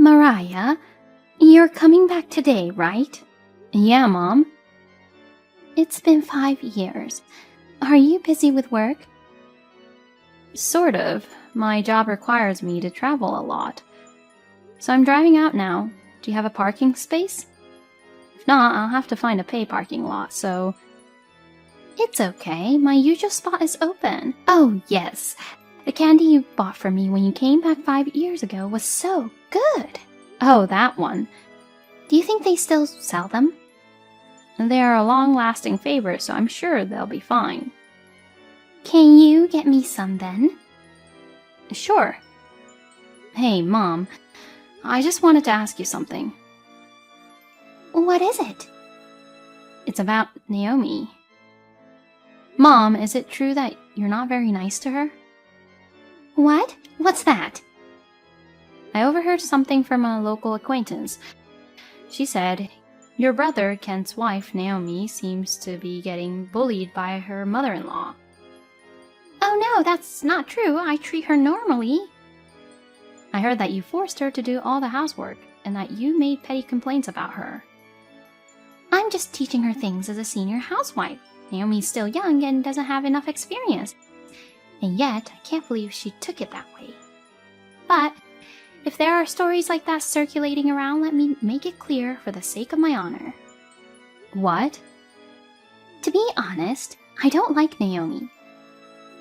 Mariah, you're coming back today, right? Yeah, Mom. It's been 5 years. Are you busy with work? Sort of. My job requires me to travel a lot. So I'm driving out now. Do you have a parking space? If not, I'll have to find a pay parking lot, so... It's okay. My usual spot is open. Oh, yes. The candy you bought for me when you came back 5 years ago was so good. Oh, that one. Do you think they still sell them? They are a long-lasting favorite, so I'm sure they'll be fine. Can you get me some then? Sure. Hey, Mom. I just wanted to ask you something. What is it? It's about Naomi. Mom, is it true that you're not very nice to her? What? What's that? I overheard something from a local acquaintance. She said, your brother, Kent's wife, Naomi, seems to be getting bullied by her mother-in-law. Oh no, that's not true. I treat her normally. I heard that you forced her to do all the housework, and that you made petty complaints about her. I'm just teaching her things as a senior housewife. Naomi's still young and doesn't have enough experience. And yet, I can't believe she took it that way. But, if there are stories like that circulating around, let me make it clear for the sake of my honor. What? To be honest, I don't like Naomi.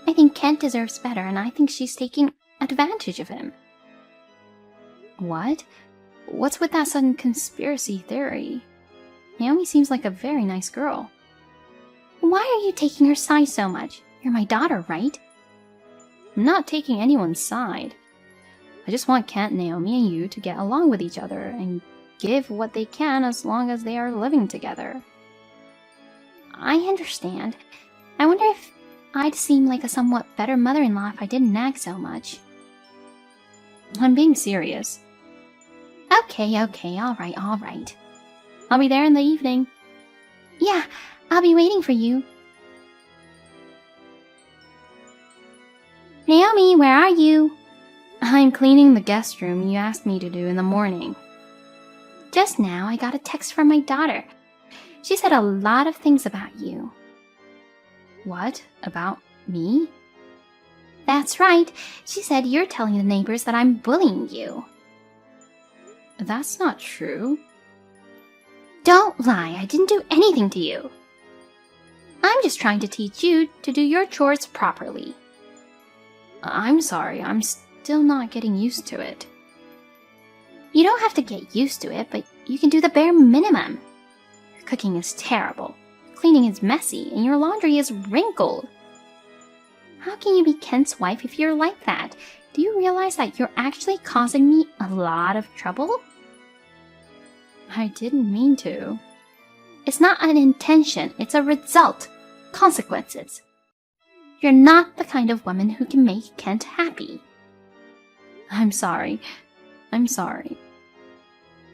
I think Kent deserves better, and I think she's taking advantage of him. What? What's with that sudden conspiracy theory? Naomi seems like a very nice girl. Why are you taking her side so much? You're my daughter, right? I'm not taking anyone's side. I just want Kent, Naomi, and you to get along with each other and give what they can as long as they are living together. I understand. I wonder if I'd seem like a somewhat better mother-in-law if I didn't nag so much. I'm being serious. Okay, all right. I'll be there in the evening. Yeah, I'll be waiting for you. Naomi, where are you? I'm cleaning the guest room you asked me to do in the morning. Just now, I got a text from my daughter. She said a lot of things about you. What? About me? That's right. She said you're telling the neighbors that I'm bullying you. That's not true. Don't lie. I didn't do anything to you. I'm just trying to teach you to do your chores properly. I'm sorry. I'm still not getting used to it. You don't have to get used to it, but you can do the bare minimum. Your cooking is terrible. Your cleaning is messy, and your laundry is wrinkled. How can you be Kent's wife if you're like that? Do you realize that you're actually causing me a lot of trouble? I didn't mean to. It's not an intention, it's a result. Consequences. You're not the kind of woman who can make Kent happy. I'm sorry.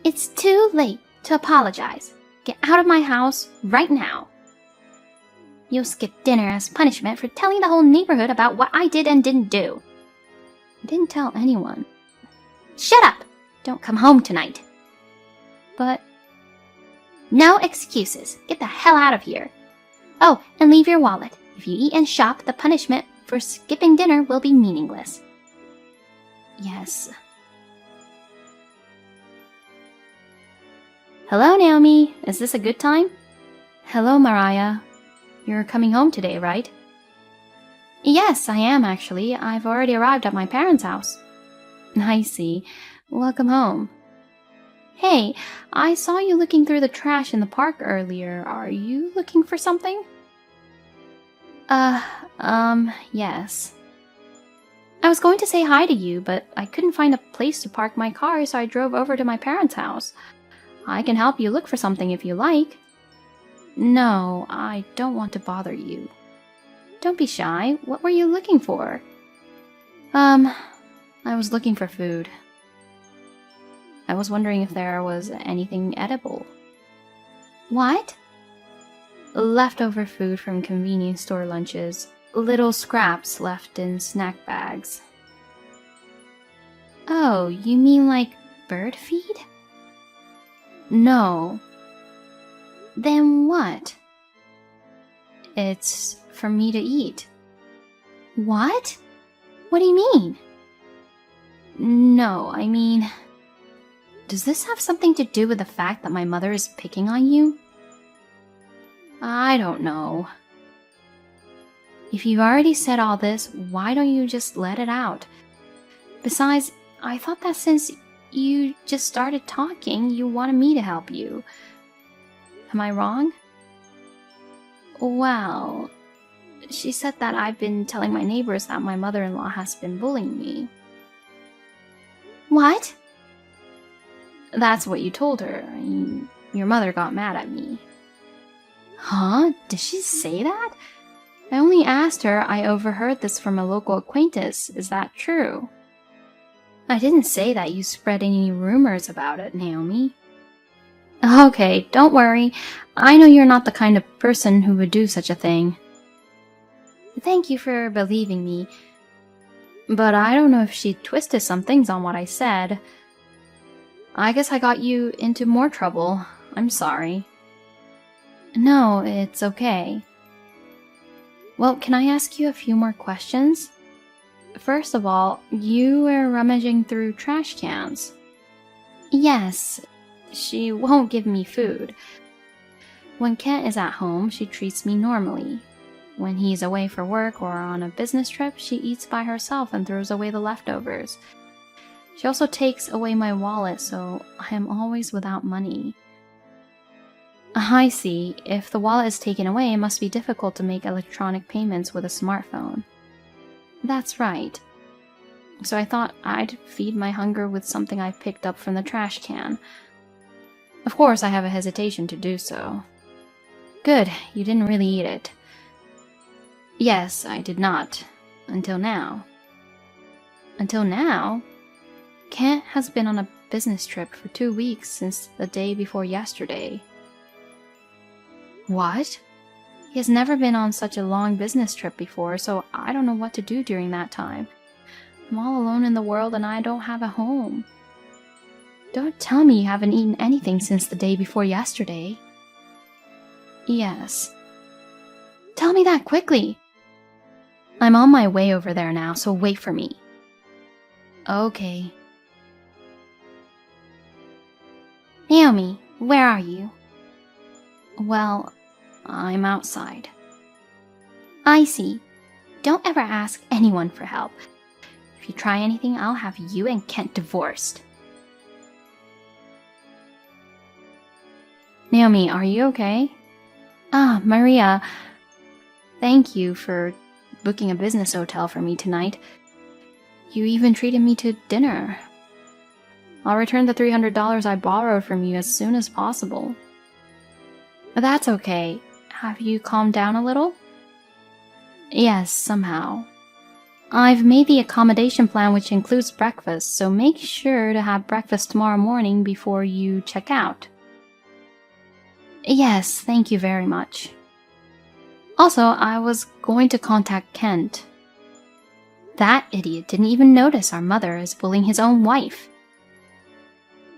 It's too late to apologize. Get out of my house right now. You'll skip dinner as punishment for telling the whole neighborhood about what I did and didn't do. I didn't tell anyone. Shut up! Don't come home tonight. But... No excuses. Get the hell out of here. Oh, and leave your wallet. If you eat and shop, the punishment for skipping dinner will be meaningless. Yes. Hello, Naomi. Is this a good time? Hello, Mariah. You're coming home today, right? Yes, I am actually. I've already arrived at my parents' house. I see. Welcome home. Hey, I saw you looking through the trash in the park earlier. Are you looking for something? Yes. I was going to say hi to you, but I couldn't find a place to park my car, so I drove over to my parents' house. I can help you look for something if you like. No, I don't want to bother you. Don't be shy. What were you looking for? I was looking for food. I was wondering if there was anything edible. What? Leftover food from convenience store lunches. Little scraps left in snack bags. Oh, you mean like bird feed? No, Then what? it's for me to eat. What? What do you mean? No, I mean, Does this have something to do with the fact that my mother is picking on you? I don't know. If you've already said all this, why don't you just let it out? Besides, I thought that since you just started talking, you wanted me to help you. Am I wrong? Well, She said that I've been telling my neighbors that my mother-in-law has been bullying me. What? that's what you told her. I mean, your mother got mad at me. Huh? Did she say that? I only asked her. I overheard this from a local acquaintance. Is that true? I didn't say that you spread any rumors about it, Naomi. Okay, don't worry. I know you're not the kind of person who would do such a thing. Thank you for believing me. But I don't know if she twisted some things on what I said. I guess I got you into more trouble. I'm sorry. No, it's okay. Well, can I ask you a few more questions? First of all, you were rummaging through trash cans. Yes, She won't give me food. When Kent is at home, she treats me normally. When he's away for work or on a business trip, she eats by herself and throws away the leftovers. She also takes away my wallet, so I am always without money. I see. If the wallet is taken away, it must be difficult to make electronic payments with a smartphone. that's right. So I thought I'd feed my hunger with something I picked up from the trash can. Of course, I have a hesitation to do so. Good, you didn't really eat it. Yes, I did not. Until now. Until now? Kent has been on a business trip for 2 weeks since the day before yesterday. What? He has never been on such a long business trip before, so I don't know what to do during that time. I'm all alone in the world and I don't have a home. Don't tell me you haven't eaten anything since the day before yesterday. Yes. Tell me that quickly. I'm on my way over there now, so wait for me. Okay. Naomi, where are you? Well, I'm outside. I see. Don't ever ask anyone for help. If you try anything, I'll have you and Kent divorced. Naomi, are you okay? Ah, Maria. Thank you for booking a business hotel for me tonight. You even treated me to dinner. I'll return the $300 I borrowed from you as soon as possible. That's okay. Have you calmed down a little? Yes, somehow. I've made the accommodation plan, which includes breakfast, so make sure to have breakfast tomorrow morning before you check out. Yes, thank you very much. Also, I was going to contact Kent. That idiot didn't even notice our mother is bullying his own wife.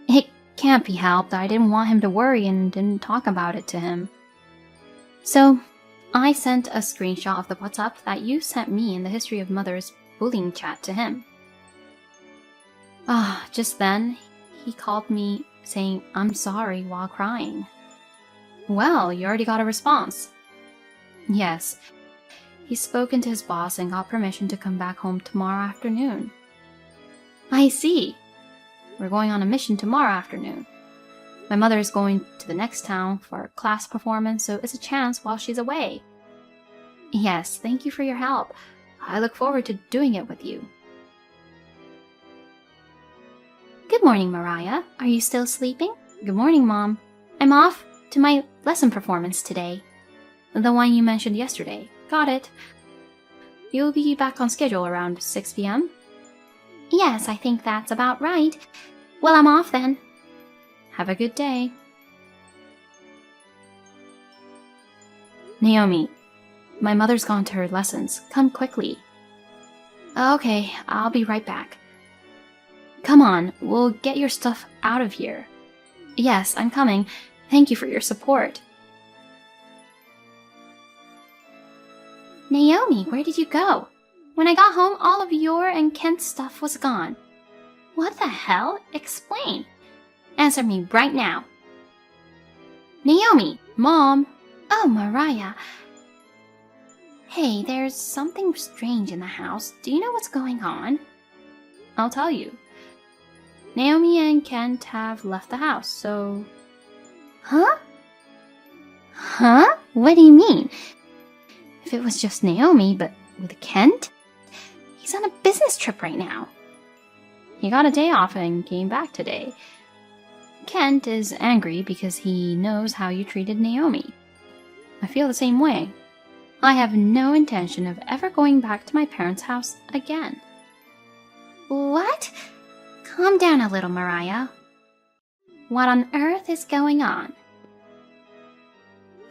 It can't be helped. I didn't want him to worry and didn't talk about it to him. So, I sent a screenshot of the WhatsApp that you sent me in the history of mother's bullying chat to him. Just then, he called me saying I'm sorry while crying. Well, you already got a response. Yes, he's spoken to his boss and got permission to come back home tomorrow afternoon. I see. We're going on a mission tomorrow afternoon. My mother is going to the next town for a class performance, so it's a chance while she's away. Yes, thank you for your help. I look forward to doing it with you. Good morning, Mariah. Are you still sleeping? Good morning, Mom. I'm off to my lesson performance today. The one you mentioned yesterday. Got it. You'll be back on schedule around 6 p.m.? Yes, I think that's about right. Well, I'm off then. Have a good day. Naomi, my mother's gone to her lessons. Come quickly. Okay, I'll be right back. Come on, we'll get your stuff out of here. Yes, I'm coming. Thank you for your support. Naomi, where did you go? When I got home, all of your and Kent's stuff was gone. What the hell? Explain. Answer me right now. Naomi! Mom! Oh, Mariah. Hey, there's something strange in the house. Do you know what's going on? I'll tell you. Naomi and Kent have left the house, so... Huh? Huh? What do you mean? If it was just Naomi, but with Kent? He's on a business trip right now. He got a day off and came back today. Kent is angry because he knows how you treated Naomi. I feel the same way. I have no intention of ever going back to my parents' house again. What? Calm down a little, Mariah. What on earth is going on?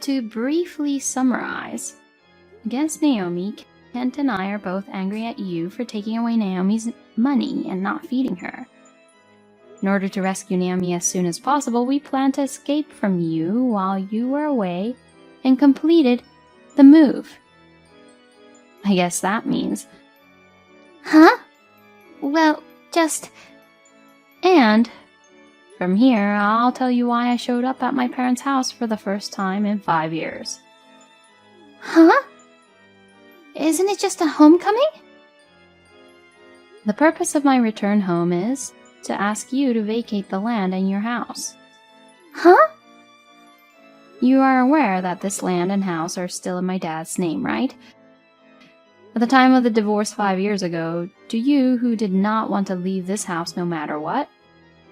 To briefly summarize, against Naomi, Kent and I are both angry at you for taking away Naomi's money and not feeding her. In order to rescue Naomi as soon as possible, we planned to escape from you while you were away and completed the move. I guess that means... Huh? Well, just... And from here, I'll tell you why I showed up at my parents' house for the first time in 5 years. Huh? Isn't it just a homecoming? The purpose of my return home is to ask you to vacate the land and your house. Huh? You are aware that this land and house are still in my dad's name, right? At the time of the divorce 5 years ago, to you who did not want to leave this house no matter what,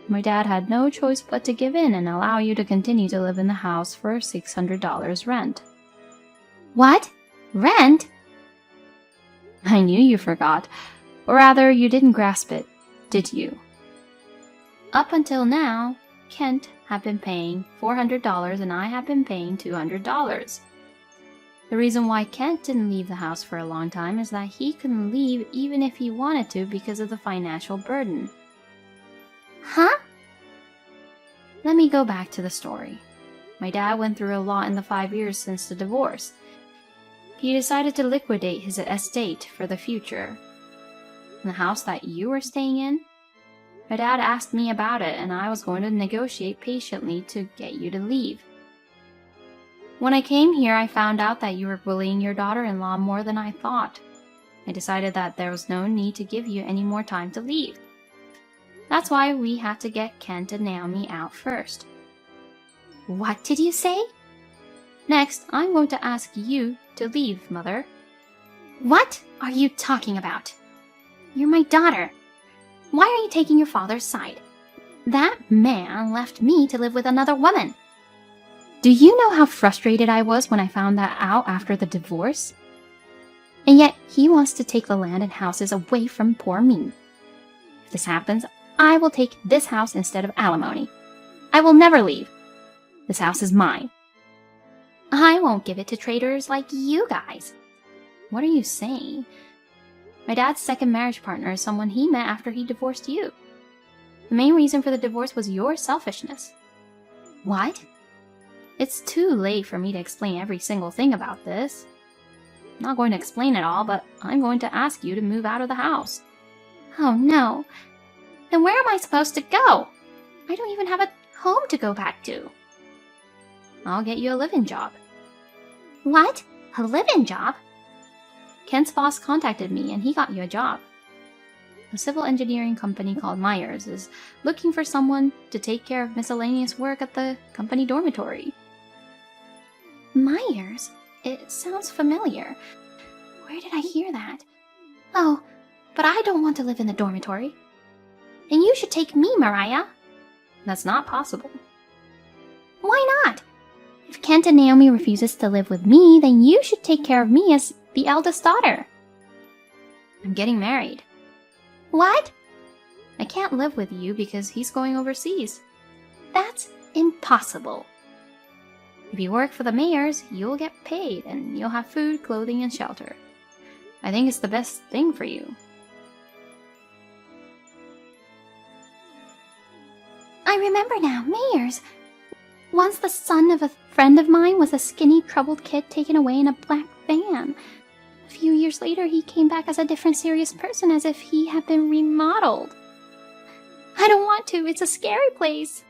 my dad had no choice but to give in and allow you to continue to live in the house for $600 rent. What? Rent? I knew you forgot. Or rather, you didn't grasp it, did you? Up until now, Kent have been paying $400 and I have been paying $200. The reason why Kent didn't leave the house for a long time is that he couldn't leave even if he wanted to because of the financial burden. Huh? Let me go back to the story. My dad went through a lot in the 5 years since the divorce. He decided to liquidate his estate for the future. In the house that you were staying in, my dad asked me about it and I was going to negotiate patiently to get you to leave. When I came here, I found out that you were bullying your daughter-in-law more than I thought. I decided that there was no need to give you any more time to leave. That's why we had to get Kent and Naomi out first. What did you say? Next, I'm going to ask you to leave, Mother. What are you talking about? You're my daughter. Why are you taking your father's side? That man left me to live with another woman. Do you know how frustrated I was when I found that out after the divorce? And yet he wants to take the land and houses away from poor me. If this happens, I will take this house instead of alimony. I will never leave. This house is mine. I won't give it to traitors like you guys. What are you saying? My dad's second marriage partner is someone he met after he divorced you. The main reason for the divorce was your selfishness. What? It's too late for me to explain every single thing about this. I'm not going to explain it all, but I'm going to ask you to move out of the house. Oh no. Then where am I supposed to go? I don't even have a home to go back to. I'll get you a live-in job. What? A live-in job? Kent's boss contacted me and he got you a job. A civil engineering company called Myers is looking for someone to take care of miscellaneous work at the company dormitory. Myers? It sounds familiar. Where did I hear that? Oh, but I don't want to live in the dormitory. And you should take me, Mariah. That's not possible. Why not? If Kent and Naomi refuses to live with me, then you should take care of me as the eldest daughter. I'm getting married. What? I can't live with you because he's going overseas. That's impossible. If you work for the Mayors, you'll get paid and you'll have food, clothing, and shelter. I think it's the best thing for you. I remember now, Mayers. Once the son of a friend of mine was a skinny, troubled kid taken away in a black van. A few years later, he came back as a different serious person, as if he had been remodeled. I don't want to, it's a scary place.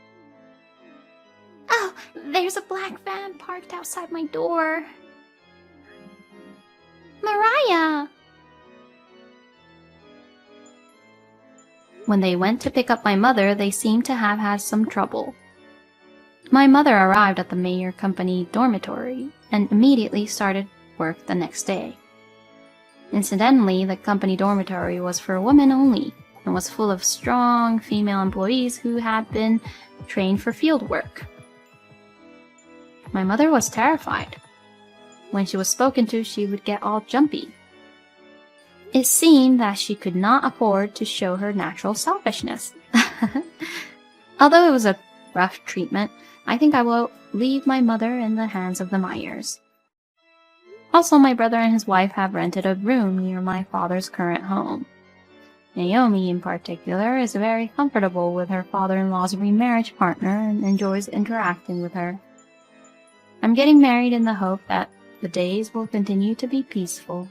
Oh, there's a black van parked outside my door. Mariah! When they went to pick up my mother, they seemed to have had some trouble. My mother arrived at the Mayer Company dormitory and immediately started work the next day. Incidentally, the company dormitory was for women only and was full of strong female employees who had been trained for field work. My mother was terrified. When she was spoken to, she would get all jumpy. It seemed that she could not afford to show her natural selfishness. Although it was a rough treatment, I think I will leave my mother in the hands of the Mayers. Also, my brother and his wife have rented a room near my father's current home. Naomi, in particular, is very comfortable with her father-in-law's remarriage partner and enjoys interacting with her. I'm getting married in the hope that the days will continue to be peaceful.